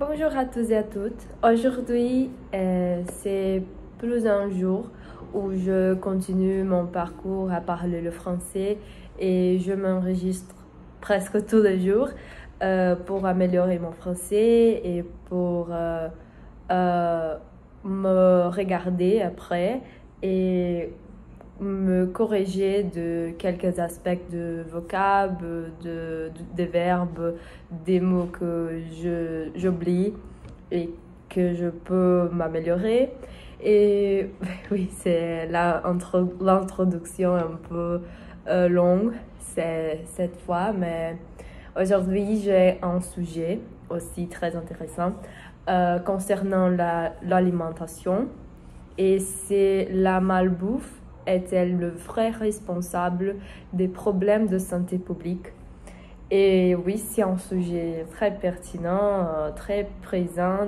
Bonjour à tous et à toutes. Aujourd'hui, c'est plus un jour où je continue mon parcours à parler le français et je m'enregistre presque tous les jours pour améliorer mon français et pour euh, me regarder après et me corriger de quelques aspects de vocab, des verbes, des mots que j'oublie et que je peux m'améliorer. Et oui, c'est l'introduction un peu longue cette fois, mais aujourd'hui j'ai un sujet aussi très intéressant concernant l'alimentation et c'est la malbouffe est-elle le vrai responsable des problèmes de santé publique? Et oui, c'est un sujet très pertinent, très présent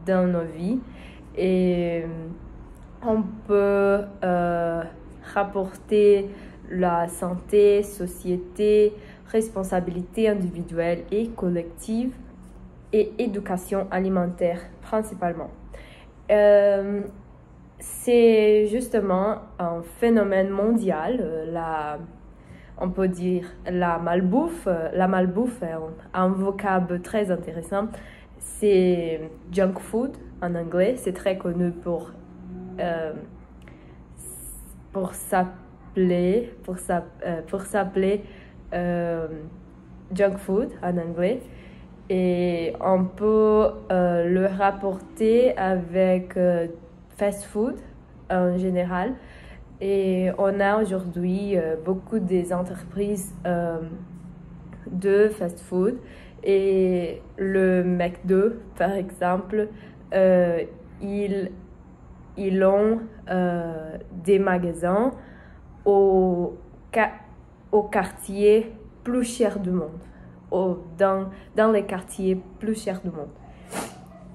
dans nos vies. Et on peut rapporter la santé, société, responsabilité individuelle et collective et éducation alimentaire principalement. C'est justement un phénomène mondial, on peut dire la malbouffe. La malbouffe est un vocable très intéressant. C'est junk food en anglais. C'est très connu pour s'appeler junk food en anglais. Et on peut le rapporter avec fast food en général. Et on a aujourd'hui beaucoup des entreprises de fast food. Et le McDo, par exemple, ils ont des magasins au quartier plus cher du monde, dans les quartiers plus chers du monde.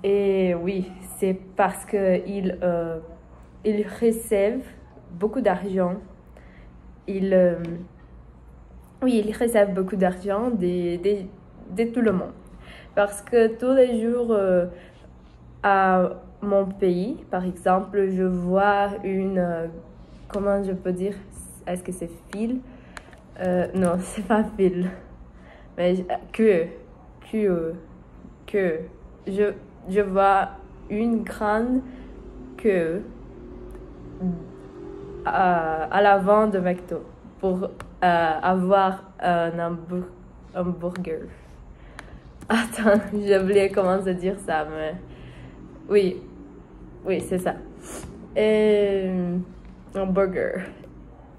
Et oui, c'est parce qu'ils reçoivent beaucoup d'argent. Ils reçoivent beaucoup d'argent de tout le monde. Parce que tous les jours, à mon pays, par exemple, je vois comment je peux dire, est-ce que c'est fil? Non, c'est pas fil. Mais je vois une grande queue à l'avant de McDo pour avoir un hamburger. Attends, j'ai oublié comment se dire ça, mais oui, c'est ça. Un burger.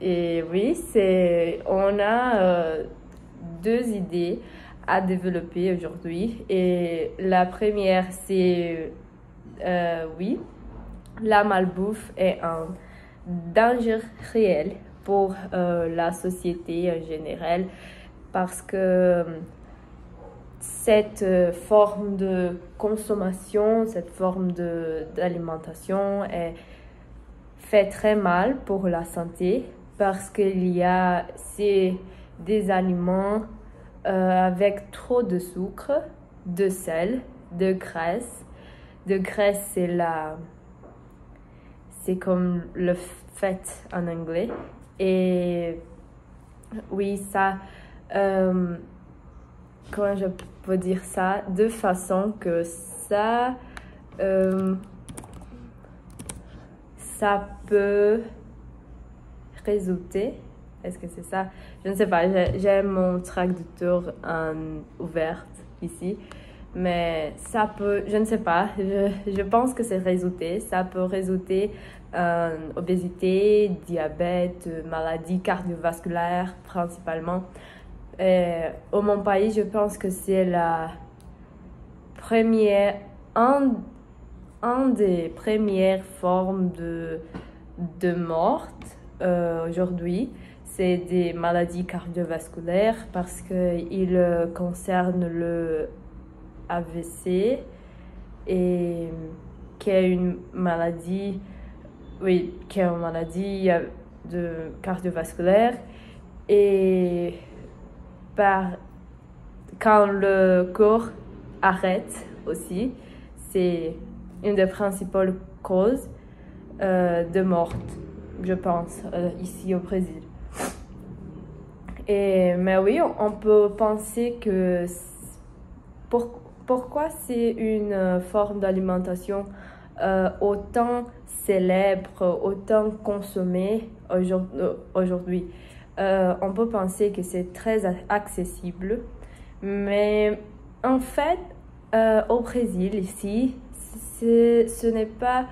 Et oui, on a deux idées à développer aujourd'hui. Et la première, c'est, oui, la malbouffe est un danger réel pour la société en général parce que cette forme de consommation, cette forme d'alimentation fait très mal pour la santé parce c'est des aliments avec trop de sucre, de sel, de graisse. De graisse, c'est comme le fat en anglais. Et oui, ça, comment je peux dire ça? De façon que ça peut résulter. Est-ce que c'est ça? Je ne sais pas, j'ai mon traducteur ouvert ici, mais ça peut, je ne sais pas, je pense que c'est résulté. Ça peut résulter en obésité, diabète, maladies cardiovasculaires principalement. Au mon pays, je pense que c'est un des premières formes de mort aujourd'hui. C'est des maladies cardiovasculaires parce qu'ils concernent le AVC et qui est une maladie, de cardiovasculaire et quand le corps arrête aussi. C'est une des principales causes de mort, je pense, ici au Brésil. Mais oui, on peut penser que pourquoi c'est une forme d'alimentation autant célèbre, autant consommée aujourd'hui. On peut penser que c'est très accessible, mais en fait, au Brésil, ici, ce n'est pas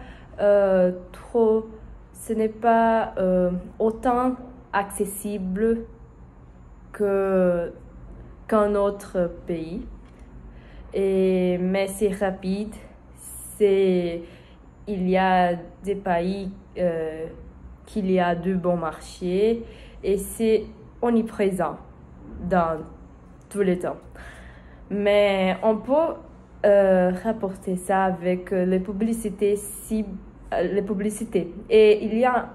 ce n'est pas autant accessible qu'un autre pays. Mais c'est rapide. Il y a des pays qu'il y a de bons marchés et c'est omniprésent dans tous les temps. Mais on peut rapporter ça avec les publicités Et il y a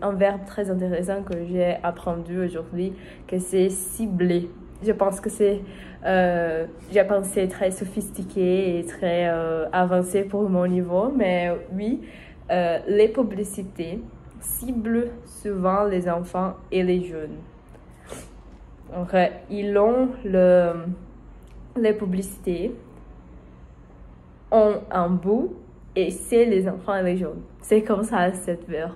un verbe très intéressant que j'ai appris aujourd'hui, que c'est cibler. Je pense que j'ai pensé très sophistiqué et très avancé pour mon niveau, mais oui, les publicités ciblent souvent les enfants et les jeunes. Donc, ils ont les publicités ont un bout et c'est les enfants et les jeunes. C'est comme ça, cette verbe.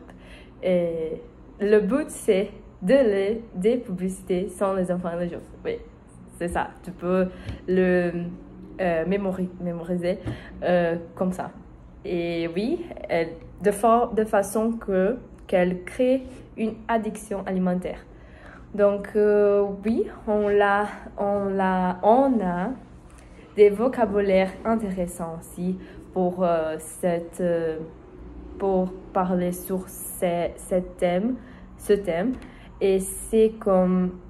Et le but, c'est des publicités sans les enfants et les jeunes. Oui, c'est ça. Tu peux le mémoriser comme ça. Et oui, de façon qu'elle crée une addiction alimentaire. Donc, oui, on a des vocabulaires intéressants aussi pour parler sur ce thème. Et c'est comme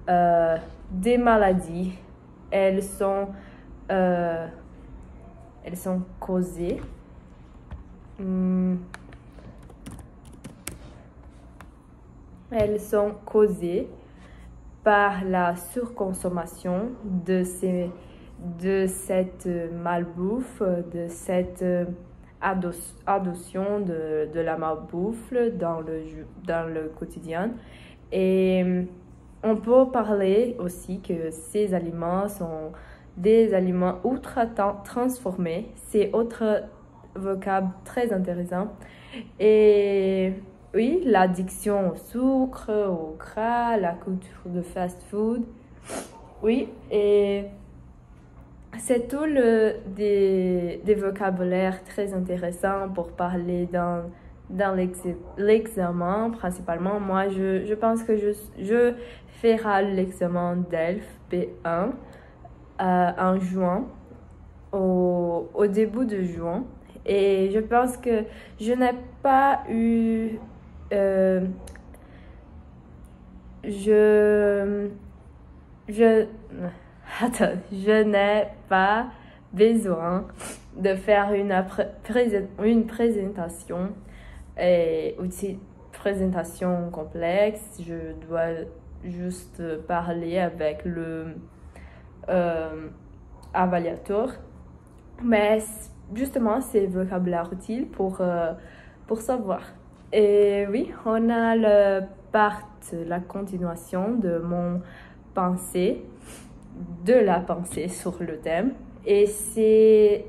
des maladies. Elles sont causées. Elles sont causées par la surconsommation de cette malbouffe, de cette adoption de la malbouffe dans le quotidien. Et on peut parler aussi que ces aliments sont des aliments ultra transformés. C'est autre vocable très intéressant. Et oui, l'addiction au sucre, au gras, la culture de fast-food. Oui, et c'est tout des vocabulaires très intéressants pour parler dans l'examen principalement. Moi, je pense que je ferai l'examen DELF B1 en juin, au début de juin. Et je pense que je n'ai pas eu... je n'ai pas besoin de faire une présentation et aussi présentation complexe. Je dois juste parler avec le évaluateur. Mais justement, c'est vocabulaire utile pour savoir. Et oui, on a la continuation de la pensée sur le thème. Et c'est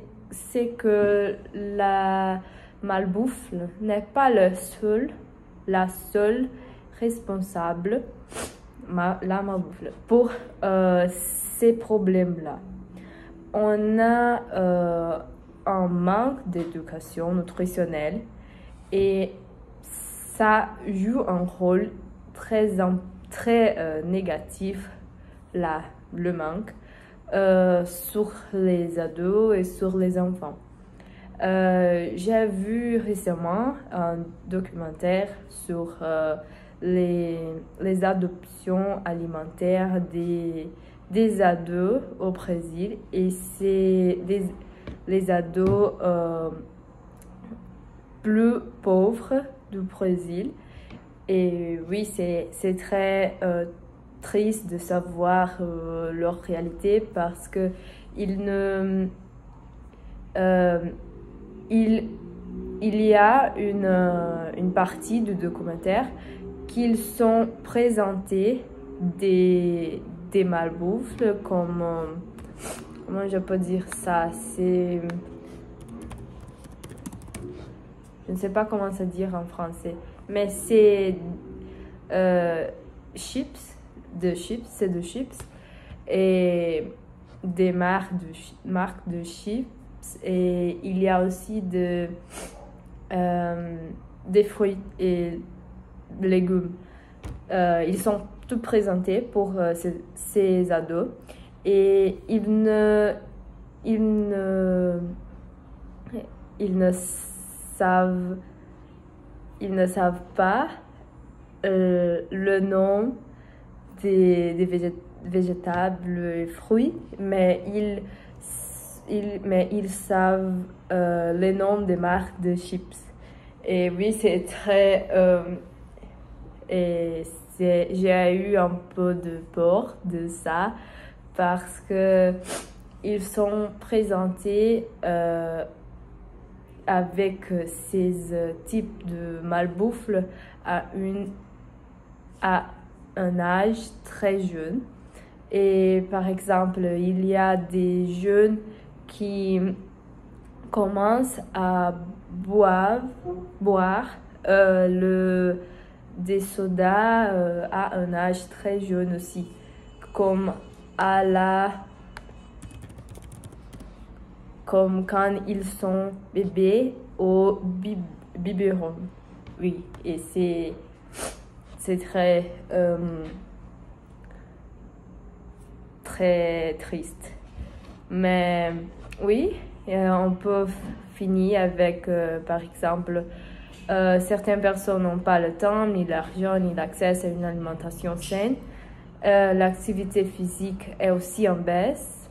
que la malbouffe n'est pas la seule responsable, la malbouffe, pour ces problèmes-là. On a un manque d'éducation nutritionnelle et ça joue un rôle très négatif, le manque, sur les ados et sur les enfants. J'ai vu récemment un documentaire sur les adoptions alimentaires des ados au Brésil, et c'est les ados plus pauvres du Brésil. Et oui, c'est très triste de savoir leur réalité, parce que il y a une partie du documentaire qu'ils sont présentés des malbouffes comme comment je peux dire ça, c'est je ne sais pas comment ça dire en français, mais c'est chips, c'est de chips et des marques de chips, et il y a aussi des fruits et légumes. Ils sont tout présentés pour ces ados, et ils ne savent pas le nom des végétables et fruits, mais ils savent les noms des marques de chips. Et oui, c'est très... j'ai eu un peu de peur de ça, parce que ils sont présentés avec ces types de malbouffe à un âge très jeune. Et par exemple, il y a des jeunes qui commencent à boire des sodas à un âge très jeune aussi, comme quand ils sont bébés au biberon. Oui, et c'est très très triste. Mais oui, on peut finir avec, par exemple, certaines personnes n'ont pas le temps, ni l'argent, ni l'accès à une alimentation saine. L'activité physique est aussi en baisse.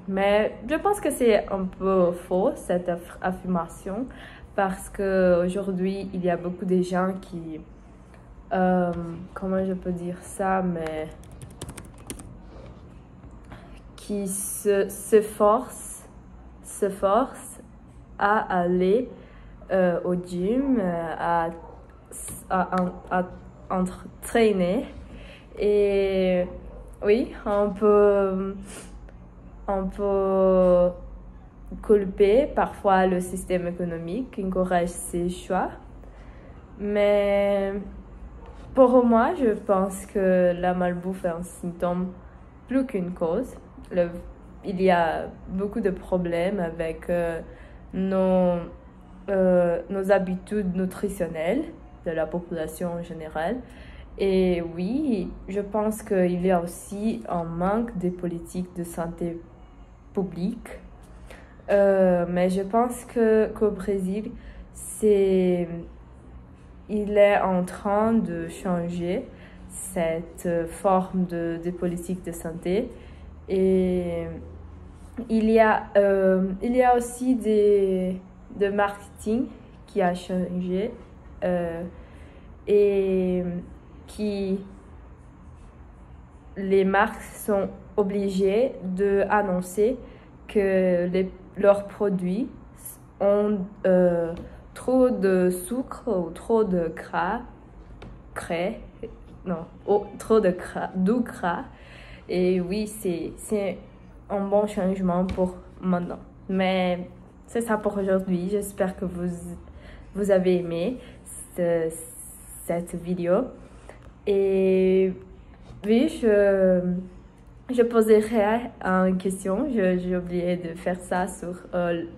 Mais je pense que c'est un peu faux, cette affirmation, parce qu'aujourd'hui, il y a beaucoup de gens qui... comment je peux dire ça, mais... qui s'efforcent à aller au gym, à entraîner. Et oui, on peut culper parfois le système économique qui encourage ces choix. Mais pour moi, je pense que la malbouffe est un symptôme plus qu'une cause. Il y a beaucoup de problèmes avec nos habitudes nutritionnelles de la population en général. Et oui, je pense qu'il y a aussi un manque de politiques de santé publique. Mais je pense qu'au Brésil, il est en train de changer cette forme de politique de santé. Et il y a aussi de marketing qui a changé et les marques sont obligées d'annoncer que leurs produits ont trop de sucre ou trop de trop de gras. Et oui, c'est un bon changement pour maintenant. Mais c'est ça pour aujourd'hui. J'espère que vous avez aimé cette vidéo. Et oui, je poserai une question. J'ai oublié de faire ça sur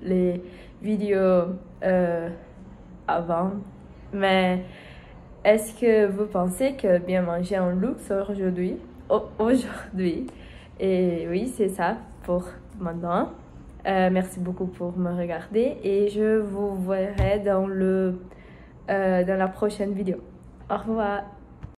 les vidéos avant. Mais est-ce que vous pensez que bien manger un luxe aujourd'hui? Et oui, c'est ça pour maintenant. Merci beaucoup pour me regarder et je vous verrai dans la prochaine vidéo. Au revoir.